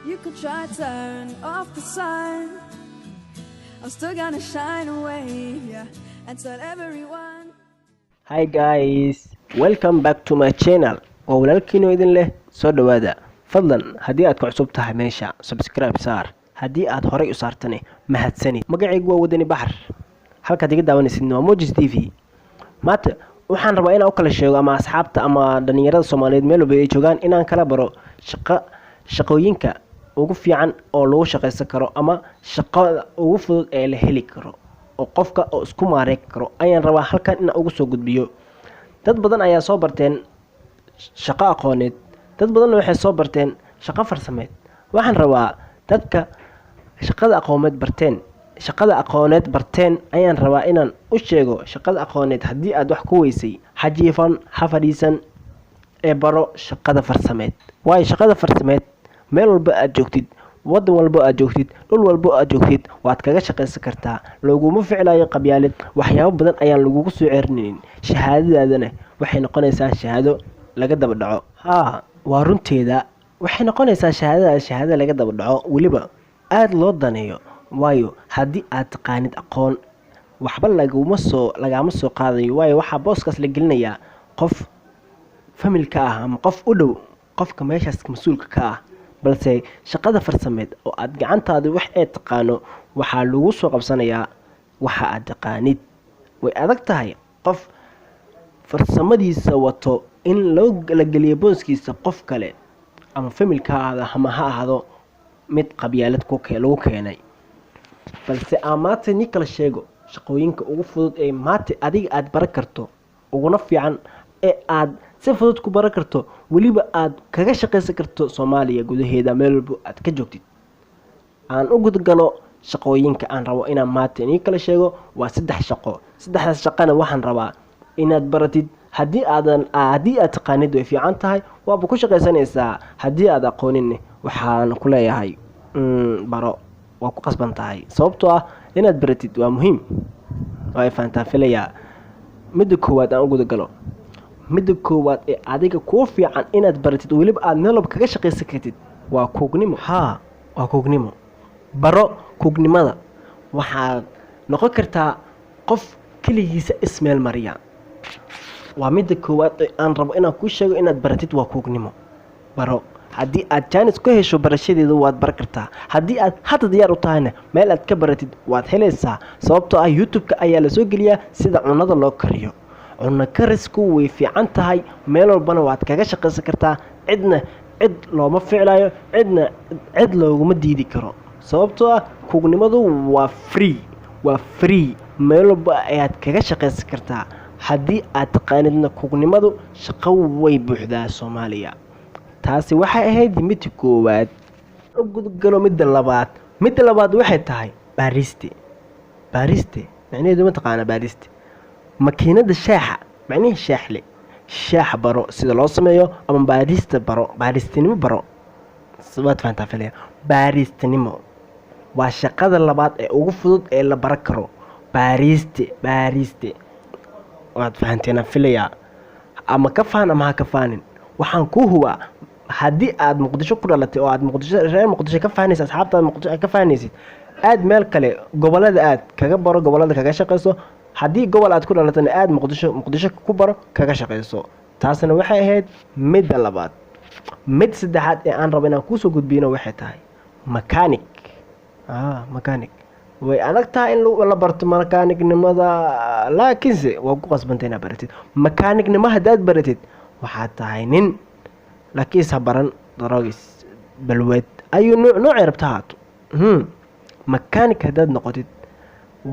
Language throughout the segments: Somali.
You could try to turn off the sun. I'm still gonna shine away, yeah, and tell everyone. Hi guys, welcome back to my channel. oo walaalkiino idin leh soo dhawaada. Fadlan haddii aad ku cusub tahay meesha subscribe saar. haddii aad horay u saartane mahadsanid. Magacaygu waa Wadani Baxar. halka diga daawanaysid waa Mojis TV. maanta waxaan rabaa inaan u kala sheego ama asxaabta ama dhalinyarada Soomaaliyeed meel walba ay joogaan inaan kala baro shaqooyinka ugu fiican oo lagu shaqeysan karo ama shaqada ugu fudud ee la heli karo oo qofka oo isku maareyn karo ayaan rabaa halkan inaan ugu soo gudbiyo. dad badan ayaa soo barteen shaqo aqooneed, dad badan waxay soo barteen shaqo farsameed. waxaan rabaa dadka shaqada aqooneed barteen ayaan rabaa inaan u sheego shaqada aqooneed haddii aad wax ku weysay xajiifan xafadiisan ee baro shaqada farsameed. waayo shaqada farsameed meel walba aad joogtid, wadan walba aad joogtid, dhul walba aad joogtid waad kaga shaqeysan kartaa. looguma ficilaayo qabyaalad, waxyaabo badan ayaan lagugu soo ceerinaynin. shahaadadaadana waxay noqonaysaa shahaado laga daba dhaco. waa runteeda, waxay noqonaysaa shahaadada laga daba dhaco, weliba aad loo daneeyo. waayo haddii aad taqaanid aqoon waxba lagama soo qaadayo. waayo waxaa booskaas la gelinayaa qof familka ah ama qof u dhow qofka meeshaas mas-uulka ka ah. balse shaqada farsameed oo aad gacantaada wax ee taqaano waxaa lagu soo qabsanayaa waxa aad taqaanid. way adag tahay qof farsamadiisa wato in la geliyo booskiisa qof kale ama familka ama ha ahaado mid qabyaalad lagu keenay. balse maanta ni kala sheego shaqooyinka ugu fudud ee maanta adiga aad baran karto, uguna fiican ee aad si fudud ku baran karto, weliba aad kaga shaqeysan karto Soomaaliya gudaheeda meel walba aad ka joogtid. aan u gudgalo shaqooyinka aan rabo inaan maanta ni kala sheego waa 3 shaqo. 3daas shaqana waxaan rabaa inaad baratid. haddii aad taqaanid way fiican tahay, waaba ku shaqeysanaysaa. haddii aad aqoonin waxaan ku leeyahay baro, waa ku qasban tahay. sababtoo ah inaad baratid waa muhiim. waa faantaa filaya. midda koowaad aan u gudgalo, midda koowaad ee adiga ku fiican inaad baratid weliba aad meel walba kaga shaqeysan kartid waa kuugnimo. waa kuugnimo. baro kuugnimada. waxaad noqon kartaa qof keligiisa ismeel mariya. waa midda koowaad ee aan rabo inaan kuu sheego inaad baratid waa kuugnimo. baro. haddii aad jaanis ku hesho barashadeeda waad baran kartaa. haddii aad hadda diyaar u tahayna meel aad ka baratid waad helaysaa. sababtoo ah YouTube-ka ayaa la soo geliyaa sida cunada loo kariyo. cunno karisku way fiican tahay, meel walbana waad kaga shaqeysan kartaa. cid looma ficlayo, cid looguma diidi karo. sababtoo ah kuugnimadu waa free. meel walba ayaad kaga shaqeysan kartaa. haddii aad taqaanidna kuugnimadu shaqo way buuxdaa Soomaaliya. taasi waxay ahayd midda koowaad. u gudgalo midda labaad waxay tahay baariste. macnaheedu ma taqaana baariste? makiinada shaaxa. macnaheedu shaaxle. shaax baro sida loo sameeyo ama baarista baro. baaristinimo baro. waad fahantaa filaya. baaristinimo waa shaqada labaad ee ugu fudud ee la baran karo. baariste waad fahanteena filaya. ama ka faan ama ha ka faanin. waxaan ku hubaa haddii aad Muqdisho ku dhalatay oo aad reer Muqdisho ka fahanaysid, asxaabtaada Muqdisho ka fahanaysid, aad meel kale gobolada aad kaga baro, gobolada kaga shaqeyso. haddii gobol aad ku dhalatayna aad Muqdisho ku baro kaga shaqeyso. taasna waxay ahayd midda labaad. mid saddexaad ee aan rabo inaan ku soo gudbino waxay tahay mechanic. way adag tahay in la barto mechanic-nimada, laakiinse waa ku qasbantay inaad baratid. mechanic-nimo haddaad baratid waxaad tahay nin. laakiin sabaran darogis balwad ayuu nooc rabta haato. mechanic haddaad noqotid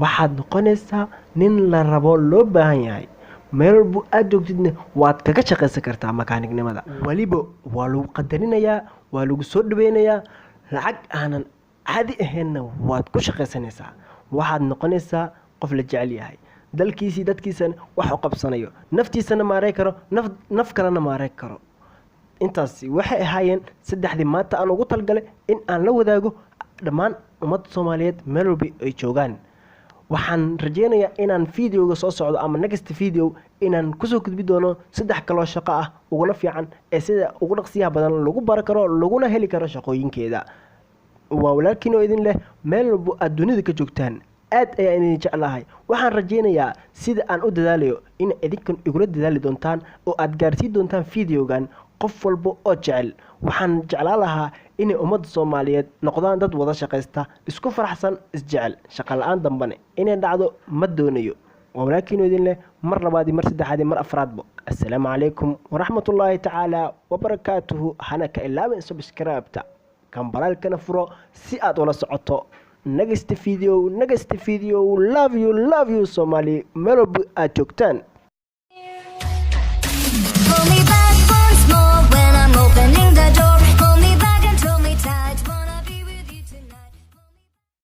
waxaad noqonaysaa nin la rabo, loo baahan yahay. meel walba aad joogtidna waad kaga shaqeysan kartaa mechanic-nimada. waliba waa lagu qadarinayaa, waa lagu soo dhaweynayaa. lacag aanan caadi ahaynna waad ku shaqeysanaysaa. waxaad noqonaysaa qof la jecel yahay, dalkiisii dadkiisana wax u qabsanayo, naftiisana maareyn karo, naf kalena maareyn karo. intaasi waxay ahaayeen 3dii maanta aan ugu talgalay in aan la wadaago dhammaan ummadda Soomaaliyeed meel walba ay joogaan. waxaan rajeynayaa inaan videoga soo socdo ama next video inaan kusoo gudbi doono 3 kaloo shaqo ah uguna fiican ee sida ugu dhaqsiyaha badan lagu baran karo laguna heli karo shaqooyinkeeda. waa walaalkiin oo idin leh meel walba aad dunida ka joogtaan aad ayaan idin jeclahay. waxaan rajaynayaa sida aan u dadaalayo in idinkan igula dadaali doontaan oo aad gaarsiin doontaan fiidiyogan qof walba oo jecel. waxaan jeclaan lahaa inay ummadda Soomaaliyeed noqdaan dad wada shaqaysta, isku faraxsan, isjecel, shaqo la'aan dambane inay dhacdo ma doonayo. waa walaalkiin oo idin leh mar labaad mar saddexaad mar afraadba. assalaamu calaykum waraxmatullaahi tacaala wabarakaatuhu. hana ka ilaawin subscribe-ta kambalaalkana furo si aad ula socoto next video. love you Somali meel walba aad joogtaan.